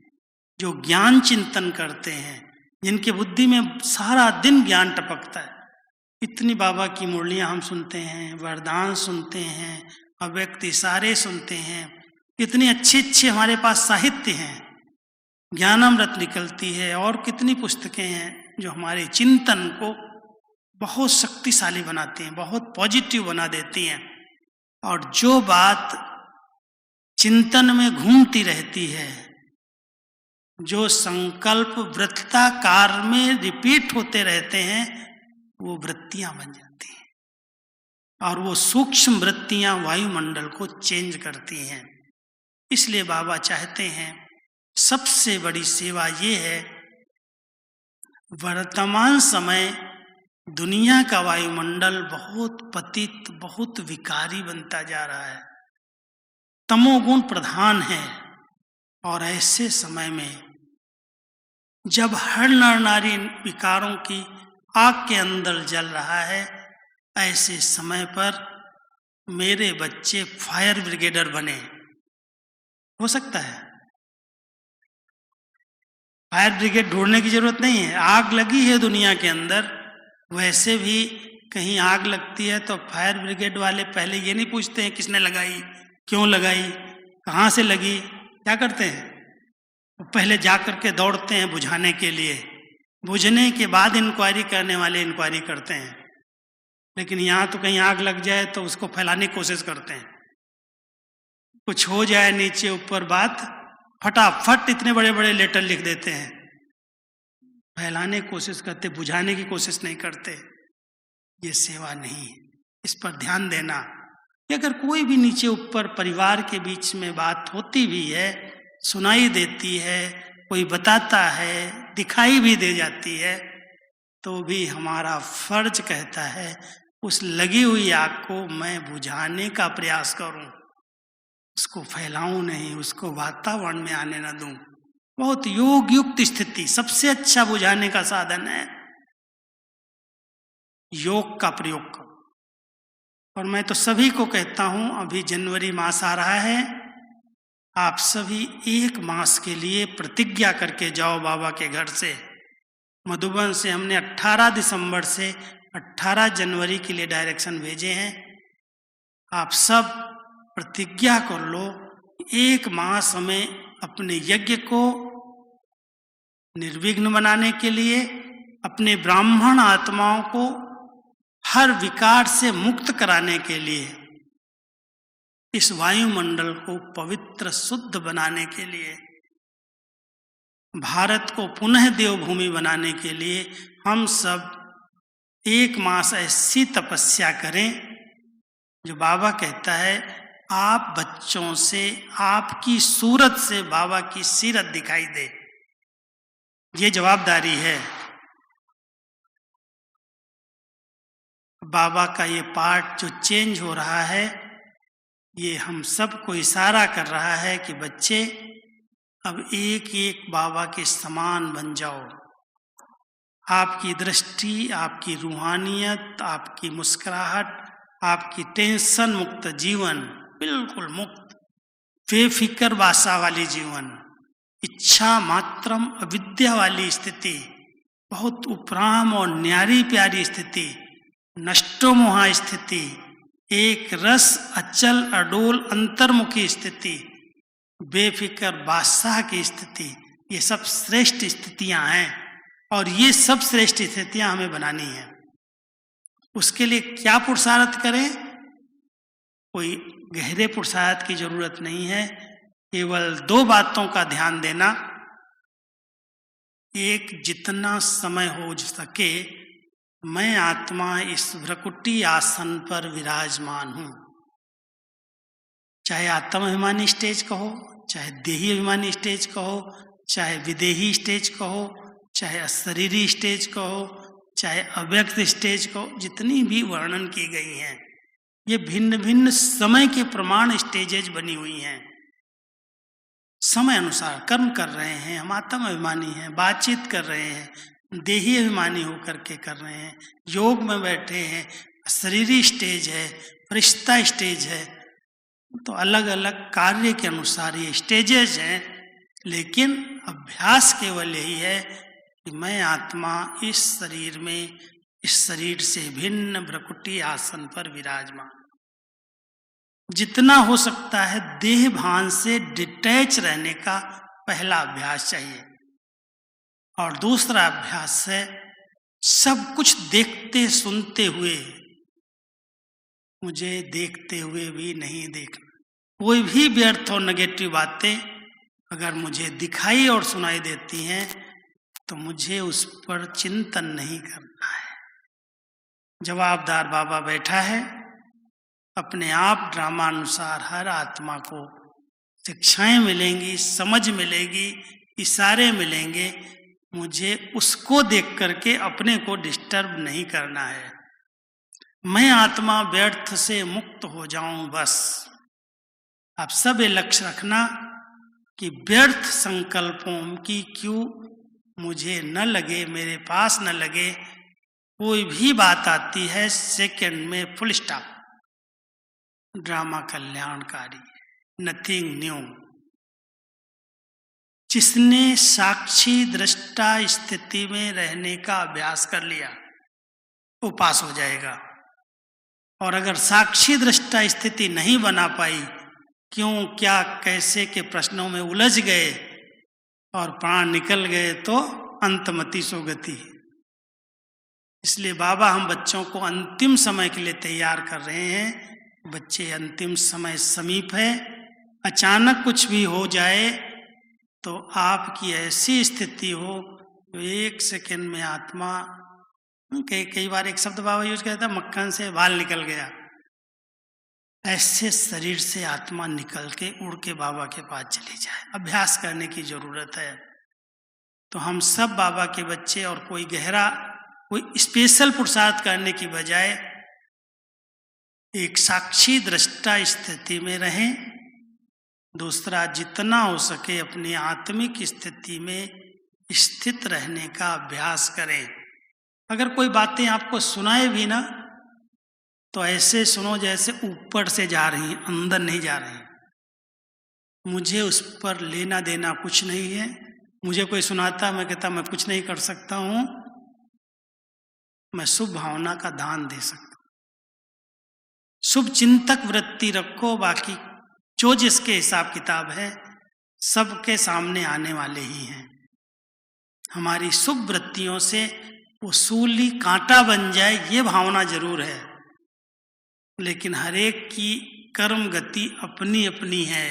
जो ज्ञान चिंतन करते हैं, जिनके बुद्धि में सारा दिन ज्ञान टपकता है। इतनी बाबा की मुरलियां हम सुनते हैं, वरदान सुनते हैं, अव्यक्त इशारे सुनते हैं, कितनी अच्छी अच्छी हमारे पास साहित्य हैं, ज्ञानामृत निकलती है, और कितनी पुस्तकें हैं जो हमारे चिंतन को बहुत शक्तिशाली बनाती हैं, बहुत पॉजिटिव बना देती हैं। और जो बात चिंतन में घूमती रहती है, जो संकल्प वृत्ताकार में रिपीट होते रहते हैं वो वृत्तियां बन जाती हैं, और वो सूक्ष्म वृत्तियां वायुमंडल को चेंज करती हैं। इसलिए बाबा चाहते हैं सबसे बड़ी सेवा ये है, वर्तमान समय दुनिया का वायुमंडल बहुत पतित, बहुत विकारी बनता जा रहा है, तमोगुण प्रधान है। और ऐसे समय में जब हर नर नारी विकारों की आग के अंदर जल रहा है, ऐसे समय पर मेरे बच्चे फायर ब्रिगेडर बने। हो सकता है, फायर ब्रिगेड ढूंढने की जरूरत नहीं है। आग लगी है दुनिया के अंदर, वैसे भी कहीं आग लगती है तो फायर ब्रिगेड वाले पहले ये नहीं पूछते हैं किसने लगाई, क्यों लगाई, कहाँ से लगी, क्या करते हैं? पहले जा करके दौड़ते हैं बुझाने के लिए, बुझने के बाद इंक्वायरी करने वाले इंक्वायरी करते हैं। लेकिन यहाँ तो कहीं आग लग जाए तो उसको फैलाने की कोशिश करते हैं, कुछ हो जाए नीचे ऊपर बात, फटाफट इतने बड़े बड़े लेटर लिख देते हैं, फैलाने की कोशिश करते, बुझाने की कोशिश नहीं करते। ये सेवा नहीं है। इस पर ध्यान देना कि अगर कोई भी नीचे ऊपर परिवार के बीच में बात होती भी है, सुनाई देती है, कोई बताता है, दिखाई भी दे जाती है, तो भी हमारा फर्ज कहता है उस लगी हुई आग को मैं बुझाने का प्रयास करूं, उसको फैलाऊं नहीं, उसको वातावरण में आने न दूं। बहुत योग युक्त स्थिति सबसे अच्छा बुझाने का साधन है, योग का प्रयोग करो। और मैं तो सभी को कहता हूं, अभी जनवरी मास आ रहा है, आप सभी 1 मास के लिए प्रतिज्ञा करके जाओ बाबा के घर से। मधुबन से हमने 18 दिसंबर से 18 जनवरी के लिए डायरेक्शन भेजे हैं। आप सब प्रतिज्ञा कर लो, 1 मास हमें अपने यज्ञ को निर्विघ्न बनाने के लिए, अपने ब्राह्मण आत्माओं को हर विकार से मुक्त कराने के लिए, इस वायुमंडल को पवित्र शुद्ध बनाने के लिए, भारत को पुनः देवभूमि बनाने के लिए हम सब 1 मास ऐसी तपस्या करें जो बाबा कहता है आप बच्चों से, आपकी सूरत से बाबा की सीरत दिखाई दे। ये जवाबदारी है। बाबा का ये पार्ट जो चेंज हो रहा है, ये हम सबको इशारा कर रहा है कि बच्चे अब एक एक बाबा के समान बन जाओ। आपकी दृष्टि, आपकी रूहानियत, आपकी मुस्कुराहट, आपकी टेंशन मुक्त जीवन, बिल्कुल मुक्त, बेफिक्र वासा वाली जीवन, इच्छा मात्रम अविद्या वाली स्थिति, बहुत उपराम और न्यारी प्यारी स्थिति, नष्टो मोहा स्थिति, एक रस अचल अडोल अंतर्मुखी स्थिति, बेफिक्र बादशाह की स्थिति, ये सब श्रेष्ठ स्थितियां हैं। और ये सब श्रेष्ठ स्थितियां हमें बनानी है। उसके लिए क्या पुरुषार्थ करें? कोई गहरे पुरुषार्थ की जरूरत नहीं है, केवल 2 बातों का ध्यान देना। एक, जितना समय हो सके मैं आत्मा इस भ्रकुटी आसन पर विराजमान हूं। चाहे आत्माभिमानी स्टेज कहो, चाहे देही अभिमानी स्टेज कहो, चाहे विदेही स्टेज कहो, चाहे अशरीरी स्टेज कहो, चाहे अव्यक्त स्टेज कहो, जितनी भी वर्णन की गई हैं, ये भिन्न भिन्न समय के प्रमाण स्टेजेज बनी हुई हैं। समय अनुसार कर्म कर रहे हैं, हम आत्म अभिमानी हैं, बातचीत कर रहे हैं, देही अभिमानी होकर के कर रहे हैं, योग में बैठे हैं, शरीरी स्टेज है, फरिश्ता स्टेज है। तो अलग अलग कार्य के अनुसार ये स्टेजेज हैं, लेकिन अभ्यास केवल यही है कि मैं आत्मा इस शरीर में, इस शरीर से भिन्न भ्रकुटी आसन पर विराजमान। जितना हो सकता है देह भान से डिटैच रहने का पहला अभ्यास चाहिए। और दूसरा अभ्यास है सब कुछ देखते सुनते हुए मुझे देखते हुए भी नहीं देखना। कोई भी व्यर्थ और नेगेटिव बातें अगर मुझे दिखाई और सुनाई देती हैं तो मुझे उस पर चिंतन नहीं करना है। जवाबदार बाबा बैठा है, अपने आप ड्रामा अनुसार हर आत्मा को शिक्षाएं मिलेंगी, समझ मिलेगी, इशारे मिलेंगे। मुझे उसको देख करके अपने को डिस्टर्ब नहीं करना है। मैं आत्मा व्यर्थ से मुक्त हो जाऊं बस। आप सब ये लक्ष्य रखना कि व्यर्थ संकल्पों की क्यों मुझे न लगे, मेरे पास न लगे। कोई भी बात आती है सेकंड में फुल स्टॉप। ड्रामा कल्याणकारी, नथिंग न्यू। जिसने साक्षी दृष्टा स्थिति में रहने का अभ्यास कर लिया वो पास हो जाएगा। और अगर साक्षी दृष्टा स्थिति नहीं बना पाई, क्यों क्या कैसे के प्रश्नों में उलझ गए और प्राण निकल गए तो अंतमति सोगति। इसलिए बाबा हम बच्चों को अंतिम समय के लिए तैयार कर रहे हैं। बच्चे, अंतिम समय समीप है। अचानक कुछ भी हो जाए तो आपकी ऐसी स्थिति हो तो एक सेकंड में आत्मा, कई बार एक शब्द बाबा यूज करता है, मक्खन से बाल निकल गया। ऐसे शरीर से आत्मा निकल के उड़ के बाबा के पास चली जाए। अभ्यास करने की जरूरत है। तो हम सब बाबा के बच्चे, और कोई गहरा कोई स्पेशल पुरुषार्थ करने की बजाय एक साक्षी दृष्टा स्थिति में रहें। दूसरा, जितना हो सके अपनी आत्मिक स्थिति में स्थित रहने का अभ्यास करें। अगर कोई बातें आपको सुनाए भी ना तो ऐसे सुनो जैसे ऊपर से जा रही, अंदर नहीं जा रही। मुझे उस पर लेना देना कुछ नहीं है। मुझे कोई सुनाता, मैं कहता मैं कुछ नहीं कर सकता हूं, मैं शुभ भावना का दान दे सकता हूं। शुभ चिंतक वृत्ति रखो, बाकी जो जिसके हिसाब किताब है सबके सामने आने वाले ही हैं। हमारी शुभ वृत्तियों से वो सूली कांटा बन जाए ये भावना जरूर है, लेकिन हरेक की कर्म गति अपनी अपनी है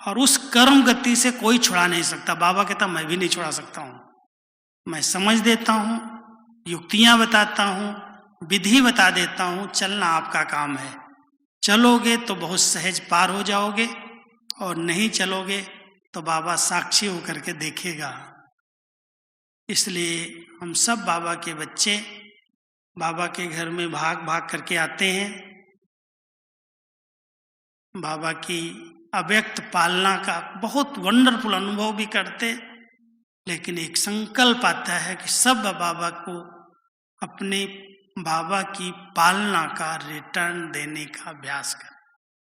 और उस कर्म गति से कोई छुड़ा नहीं सकता। बाबा कहता मैं भी नहीं छुड़ा सकता हूं। मैं समझ देता हूं, युक्तियां बताता हूं, विधि बता देता हूं, चलना आपका काम है। चलोगे तो बहुत सहज पार हो जाओगे और नहीं चलोगे तो बाबा साक्षी होकर के देखेगा। इसलिए हम सब बाबा के बच्चे बाबा के घर में भाग भाग करके आते हैं। बाबा की अव्यक्त पालना का बहुत वंडरफुल अनुभव भी करते, लेकिन एक संकल्प आता है कि सब बाबा को अपने बाबा की पालना का रिटर्न देने का अभ्यास कर।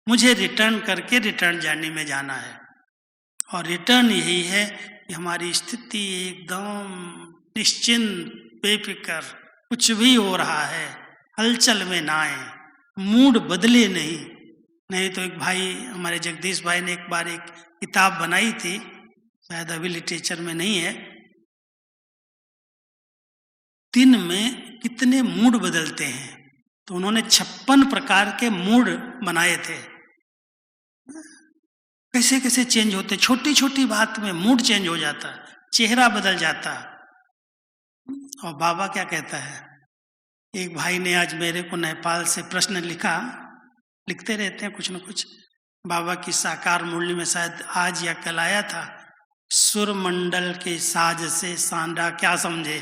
मुझे रिटर्न करके रिटर्न जर्नी में जाना है और रिटर्न यही है कि हमारी स्थिति एकदम निश्चिंत, बेफिक्र, कुछ भी हो रहा है हलचल में ना आए, मूड बदले नहीं तो एक भाई हमारे जगदीश भाई ने एक बार एक किताब बनाई थी, शायद अभी लिटरेचर में नहीं है, दिन में कितने मूड बदलते हैं। तो उन्होंने 56 प्रकार के मूड बनाए थे। कैसे कैसे चेंज होते, छोटी छोटी बात में मूड चेंज हो जाता, चेहरा बदल जाता। और बाबा क्या कहता है, एक भाई ने आज मेरे को नेपाल से प्रश्न लिखा, लिखते रहते हैं कुछ न कुछ। बाबा की साकार मुरली में शायद आज या कल आया था, सुर मंडल के साज से सांडा क्या समझे,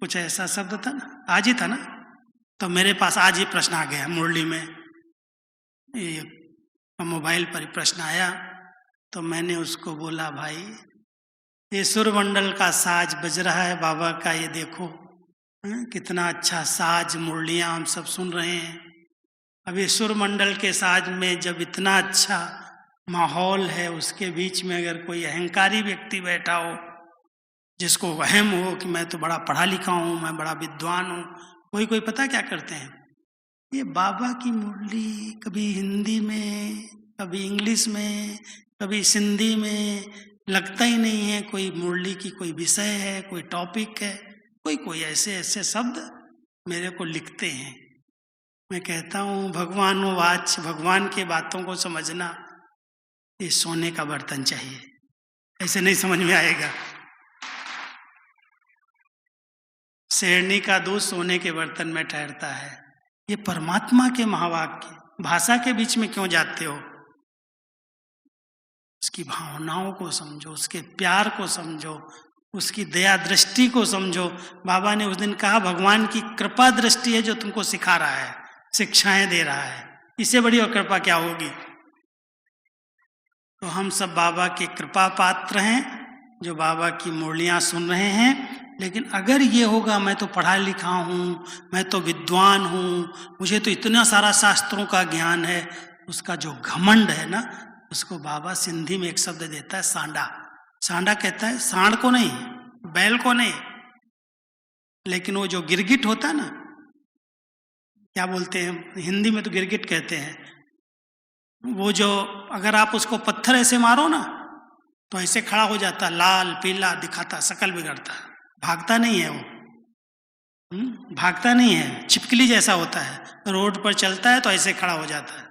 कुछ ऐसा शब्द था ना, आज ही था ना। तो मेरे पास आज ही प्रश्न आ गया मुरली में, ये मोबाइल पर ही प्रश्न आया। तो मैंने उसको बोला, भाई ये सुरमंडल का साज बज रहा है बाबा का, ये देखो कितना अच्छा साज, मुरलियां हम सब सुन रहे हैं। अब ये सुरमंडल के साज में जब इतना अच्छा माहौल है, उसके बीच में अगर कोई अहंकारी व्यक्ति बैठा हो, जिसको वहम हो कि मैं तो बड़ा पढ़ा लिखा हूँ, मैं बड़ा विद्वान हूँ, कोई पता क्या करते हैं, ये बाबा की मुरली कभी हिंदी में, कभी इंग्लिश में, कभी सिंधी में, लगता ही नहीं है कोई मुरली की कोई विषय है, कोई टॉपिक है। कोई ऐसे ऐसे शब्द मेरे को लिखते हैं। मैं कहता हूँ भगवान वाच, भगवान के बातों को समझना ये सोने का बर्तन चाहिए, ऐसे नहीं समझ में आएगा। शेरनी का दूध सोने के बर्तन में ठहरता है। ये परमात्मा के महावाक्य, भाषा के बीच में क्यों जाते हो? उसकी भावनाओं को समझो, उसके प्यार को समझो, उसकी दया दृष्टि को समझो। बाबा ने उस दिन कहा भगवान की कृपा दृष्टि है जो तुमको सिखा रहा है, शिक्षाएं दे रहा है, इससे बड़ी और कृपा क्या होगी? तो हम सब बाबा के कृपा पात्र हैं जो बाबा की मुरलियां सुन रहे हैं। लेकिन अगर ये होगा मैं तो पढ़ा लिखा हूँ, मैं तो विद्वान हूँ, मुझे तो इतना सारा शास्त्रों का ज्ञान है, उसका जो घमंड है ना, उसको बाबा सिंधी में एक शब्द देता है सांडा। सांडा कहता है सांड को नहीं, बैल को नहीं, लेकिन वो जो गिरगिट होता है ना, क्या बोलते हैं हिंदी में तो गिरगिट कहते हैं, वो जो अगर आप उसको पत्थर ऐसे मारो ना तो ऐसे खड़ा हो जाता, लाल पीला दिखाता, शकल बिगड़ता, भागता नहीं है वो, भागता नहीं है, छिपकली जैसा होता है, रोड पर चलता है तो ऐसे खड़ा हो जाता है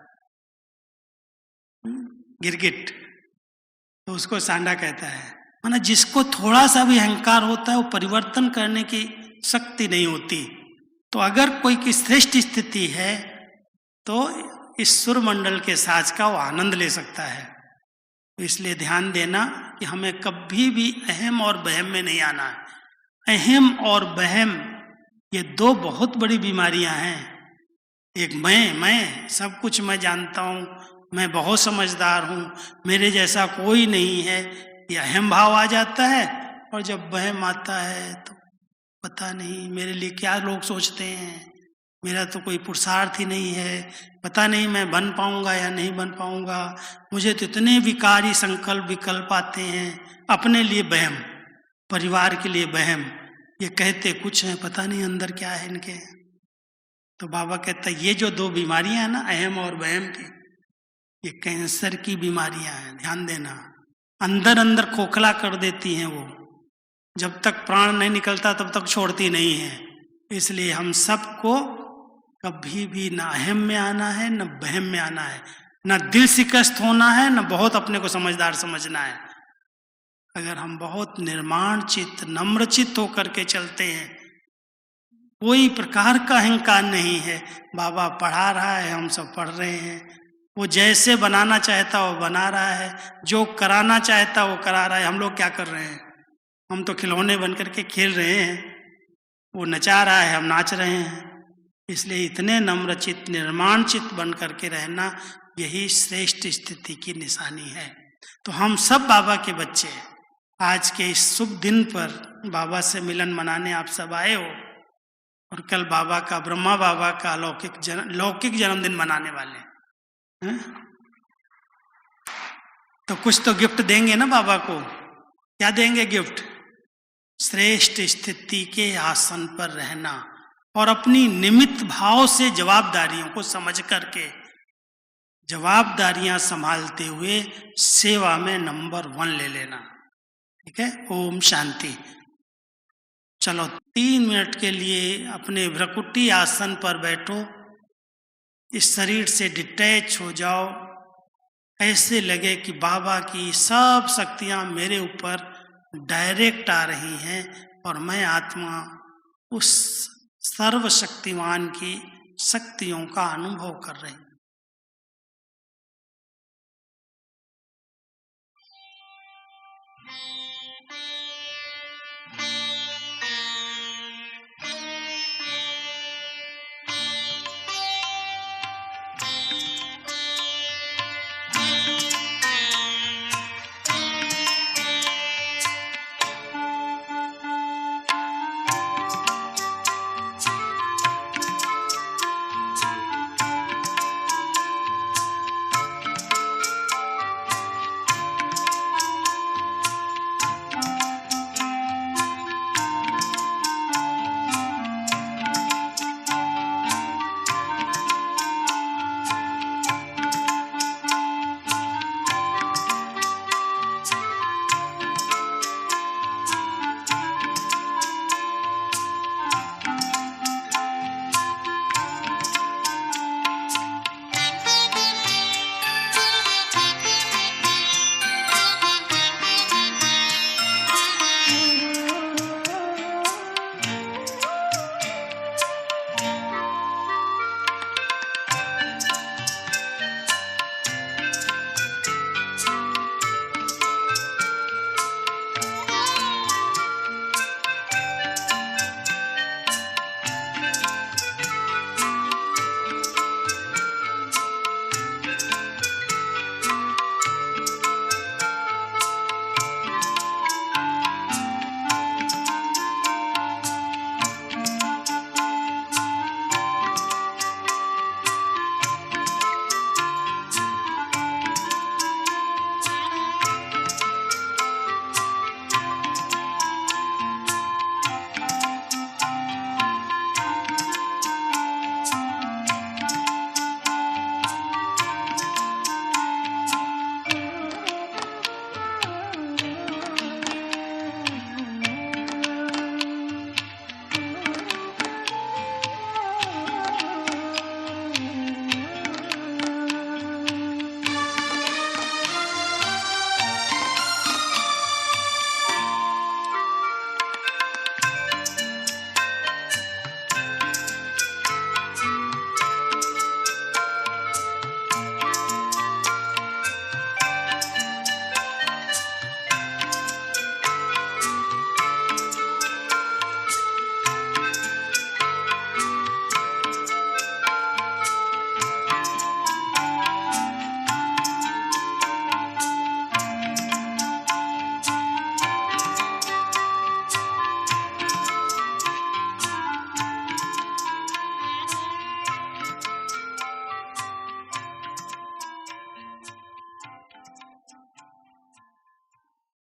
गिरगिट, तो उसको सांडा कहता है। माना जिसको थोड़ा सा भी अहंकार होता है वो परिवर्तन करने की शक्ति नहीं होती। तो अगर कोई की श्रेष्ठ स्थिति है तो इस सुर मंडल के साज का वो आनंद ले सकता है। तो इसलिए ध्यान देना कि हमें कभी भी अहम और बहम में नहीं आना है। अहम और बहम ये दो बहुत बड़ी बीमारियां हैं। एक मैं सब कुछ मैं जानता हूँ, मैं बहुत समझदार हूँ, मेरे जैसा कोई नहीं है, ये अहम भाव आ जाता है। और जब बहम आता है तो पता नहीं मेरे लिए क्या लोग सोचते हैं, मेरा तो कोई पुरुषार्थ ही नहीं है, पता नहीं मैं बन पाऊंगा या नहीं बन पाऊंगा, मुझे तो इतने विकारी संकल्प विकल्प आते हैं। अपने लिए बहम, परिवार के लिए बहम, ये कहते कुछ हैं, पता नहीं अंदर क्या है इनके। तो बाबा कहता है ये जो दो बीमारियां हैं ना, अहम और बहम की, ये कैंसर की बीमारियां हैं। ध्यान देना, अंदर अंदर खोखला कर देती हैं वो, जब तक प्राण नहीं निकलता तब तक छोड़ती नहीं है। इसलिए हम सबको कभी भी ना अहम में आना है, न बहम में आना है, न दिल शिकस्त होना है, न बहुत अपने को समझदार समझना है। अगर हम बहुत निर्माण चित्त, नम्र चित्त होकर के चलते हैं, कोई प्रकार का अहंकार नहीं है, बाबा पढ़ा रहा है, हम सब पढ़ रहे हैं, वो जैसे बनाना चाहता वो बना रहा है, जो कराना चाहता वो करा रहा है। हम लोग क्या कर रहे हैं? हम तो खिलौने बन करके खेल रहे हैं, वो नचा रहा है, हम नाच रहे हैं। इसलिए इतने नम्र चित्त, निर्माण चित्त बन करके रहना, यही श्रेष्ठ स्थिति की निशानी है। तो हम सब बाबा के बच्चे आज के इस शुभ दिन पर बाबा से मिलन मनाने आप सब आए हो, और कल बाबा का, ब्रह्मा बाबा का लौकिक जन्मदिन मनाने वाले हैं। तो कुछ तो गिफ्ट देंगे ना बाबा को। क्या देंगे गिफ्ट? श्रेष्ठ स्थिति के आसन पर रहना और अपनी निमित्त भाव से जवाबदारियों को समझ करके, जवाबदारियां संभालते हुए सेवा में नंबर 1 ले लेना। ठीक है? ओम शांति। चलो 3 मिनट के लिए अपने भ्रकुटी आसन पर बैठो, इस शरीर से डिटैच हो जाओ, ऐसे लगे कि बाबा की सब शक्तियां मेरे ऊपर डायरेक्ट आ रही हैं और मैं आत्मा उस सर्वशक्तिमान की शक्तियों का अनुभव कर रही हूं।